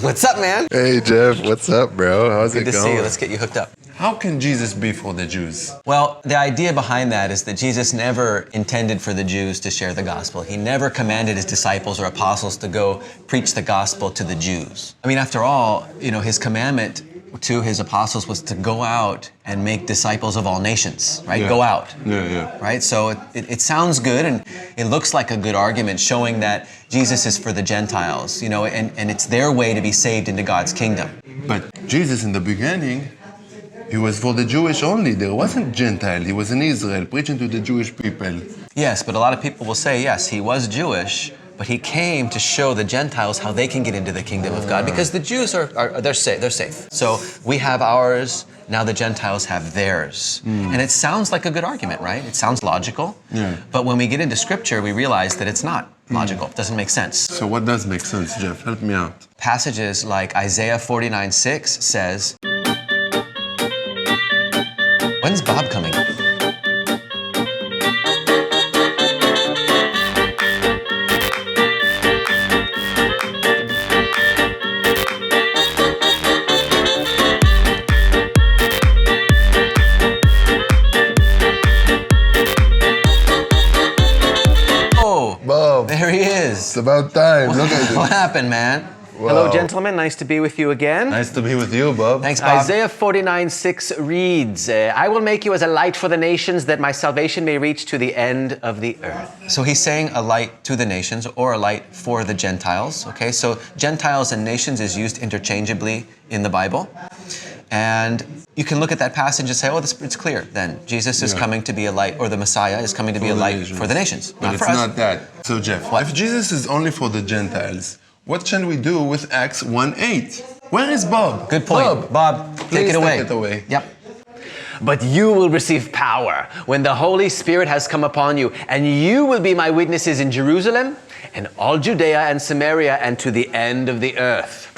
What's up, man? Hey, Jeff. What's up, bro? How's it going? Good to see you. Let's get you hooked up. How can Jesus be for the Jews? Well, the idea behind that is that Jesus never intended for the Jews to share the gospel. He never commanded his disciples or apostles to go preach the gospel to the Jews. I mean, after all, his commandment to his apostles was to go out and make disciples of all nations, right? Yeah. Go out. Yeah. Right? So it sounds good, and it looks like a good argument showing that Jesus is for the Gentiles, and it's their way to be saved into God's kingdom. But Jesus in the beginning, he was for the Jewish only. There wasn't Gentile. He was in Israel preaching to the Jewish people. Yes, but a lot of people will say, yes, he was Jewish, but he came to show the Gentiles how they can get into the kingdom of God, because the Jews they're safe. So we have ours, now the Gentiles have theirs. And it sounds like a good argument, right? It sounds logical. Yeah. But when we get into scripture, we realize that it's not logical. It doesn't make sense. So what does make sense, Jeff? Help me out. Passages like Isaiah 49:6 says, when's Bob coming? Bob. There he is. It's about time. Look at What it. happened, man? Wow. Hello, gentlemen. Nice to be with you again. Nice to be with you, Bob. Thanks, Bob. Isaiah 49:6 reads, I will make you as a light for the nations, that my salvation may reach to the end of the earth. So he's saying a light to the nations, or a light for the Gentiles. Okay, so Gentiles and nations is used interchangeably in the Bible. And you can look at that passage and say, oh, it's clear then. Jesus is coming to be a light, or the Messiah is coming to be a light for the nations. But it's not that. So, Jeff, if Jesus is only for the Gentiles, what shall we do with Acts 1:8? Where is Bob? Good point. Bob, take it away. Take it away. Yep. But you will receive power when the Holy Spirit has come upon you, and you will be my witnesses in Jerusalem and all Judea and Samaria and to the end of the earth.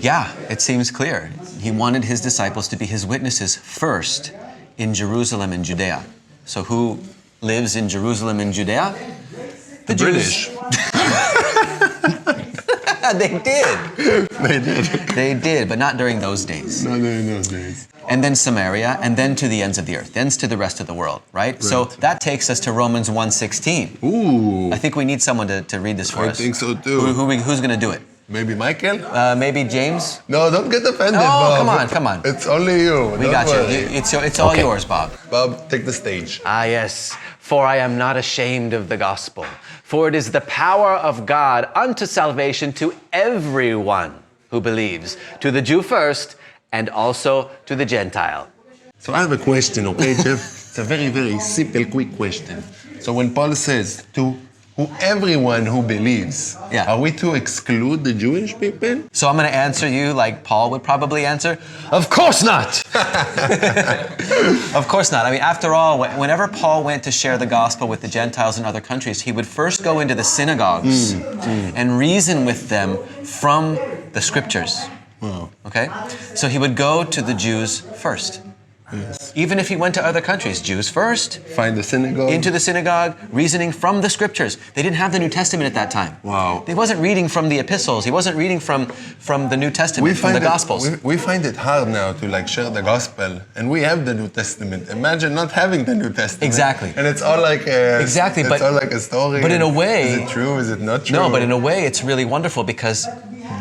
Yeah, it seems clear. He wanted his disciples to be his witnesses first in Jerusalem and Judea. So who lives in Jerusalem and Judea? The British. They did. They did. They did, but not during those days. Not in those days. And then Samaria, and then to the ends of the earth, then to the rest of the world, right? So that takes us to Romans 1:16. Ooh. I think we need someone to read this for us. I think so too. Who's going to do it? Maybe Michael? Maybe James? No, don't get offended, Oh, Bob. come on. It's only you. We Don't got worry. you. It's all yours, Bob. Bob, take the stage. Ah, yes. For I am not ashamed of the gospel, for it is the power of God unto salvation to everyone who believes, to the Jew first, and also to the Gentile. So I have a question, okay, Jeff? It's a very, very simple, quick question. So when Paul says to everyone who believes, are we to exclude the Jewish people? So I'm going to answer you like Paul would probably answer. Of course not! Of course not. I mean, after all, whenever Paul went to share the gospel with the Gentiles in other countries, he would first go into the synagogues and reason with them from the scriptures. Wow. Okay? So he would go to the Jews first. Yes. Even if he went to other countries, Jews first, Find the synagogue. into the synagogue, reasoning from the scriptures. They didn't have the New Testament at that time. Wow. He wasn't reading from the epistles. He wasn't reading from the New Testament, from the Gospels. We find it hard now to share the gospel, and we have the New Testament. Imagine not having the New Testament. Exactly. And it's all like a, Exactly, it's but- all like a story. but in a way- is it true? Is it not true? No, but in a way, it's really wonderful because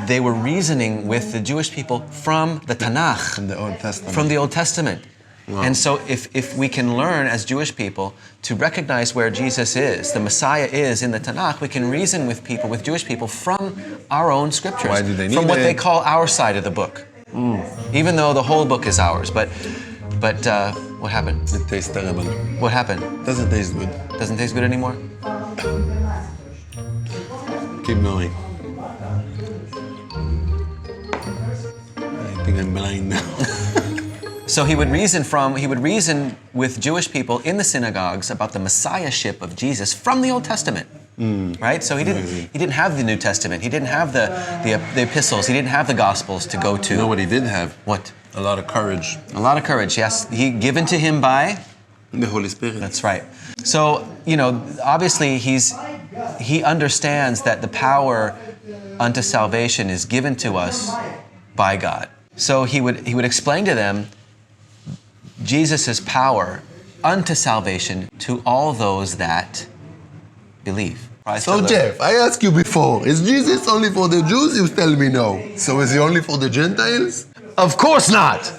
they were reasoning with the Jewish people from the Tanach, From the Old Testament. from the Old Testament. Wow. And so if we can learn as Jewish people to recognize where Jesus is, the Messiah is in the Tanakh, we can reason with people, with Jewish people, from our own scriptures. Why do they need from what it? they call our side of the book. Even though the whole book is ours. But what happened? It tastes terrible. What happened? Doesn't taste good. Doesn't taste good anymore? Keep going. I think I'm blind now. So he would reason with Jewish people in the synagogues about the messiahship of Jesus from the Old Testament. Right? So he didn't have the New Testament. He didn't have the epistles. He didn't have the Gospels to go to. You know what he did have? What? A lot of courage. A lot of courage, yes. He given to him by The Holy Spirit. That's right. So, obviously he's he understands that the power unto salvation is given to us by God. So he would explain to them Jesus' power unto salvation to all those that believe. So Jeff, I asked you before, is Jesus only for the Jews? You tell me no. So is he only for the Gentiles? Of course not.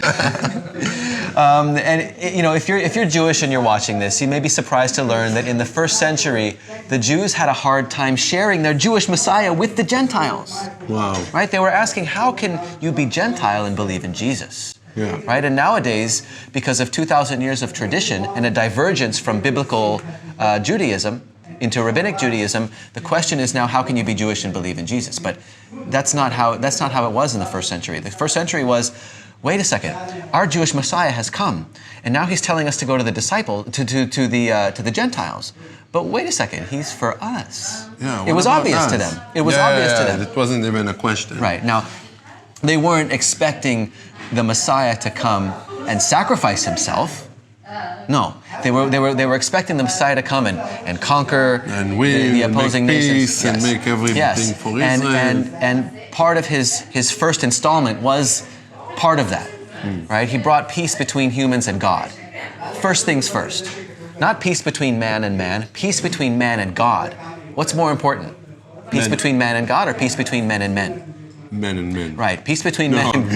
And you know, if you're Jewish and you're watching this, you may be surprised to learn that in the first century, the Jews had a hard time sharing their Jewish Messiah with the Gentiles. Wow. Right? They were asking, how can you be Gentile and believe in Jesus? Yeah. Right? And nowadays, because of 2,000 years of tradition and a divergence from biblical Judaism into rabbinic Judaism, the question is now, how can you be Jewish and believe in Jesus? But that's not how it was in the first century. The first century was, wait a second, our Jewish Messiah has come, and now he's telling us to go to the to the Gentiles. But wait a second, he's for us. Yeah, it was obvious to them. It was obvious to them. It wasn't even a question. Right. Now, they weren't expecting the Messiah to come and sacrifice himself. No, they were expecting the Messiah to come and conquer and win, the opposing make nations. peace, and make everything for Israel. And part of his first installment was part of that, right? He brought peace between humans and God. First things first. Not peace between man and man, peace between man and God. What's more important? Peace between man and God or peace between men and men? Men and men. Right, peace between men and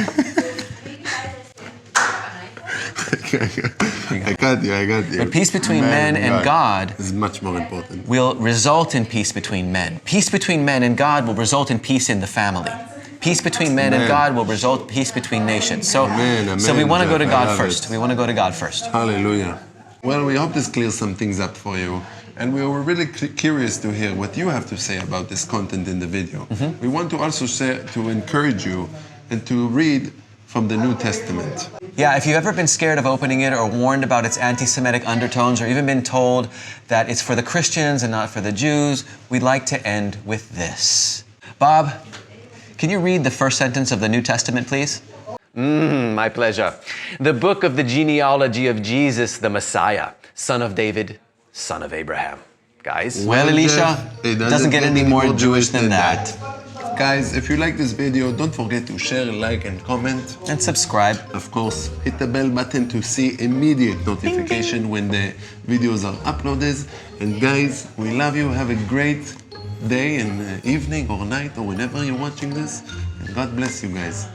I got you. But peace between men and God is much more important. Will result in peace between men. Peace between men and God will result in peace in the family. Peace between men and God will result in peace between nations. So we want to go to God first. We want to go to God first. Hallelujah. Well, we hope this clears some things up for you. And we were really curious to hear what you have to say about this content in the video. We want to also to encourage you and to read from the New Testament. Yeah, if you've ever been scared of opening it or warned about its anti-Semitic undertones or even been told that it's for the Christians and not for the Jews, we'd like to end with this. Bob, can you read the first sentence of the New Testament, please? My pleasure. The book of the genealogy of Jesus, the Messiah, son of David, son of Abraham. Guys? Well, Elisha, it doesn't get any more Jewish than that. Guys, if you like this video, don't forget to share, like, and comment. And subscribe. Of course, hit the bell button to see immediate notification when the videos are uploaded. And guys, we love you. Have a great day and evening or night or whenever you're watching this. And God bless you guys.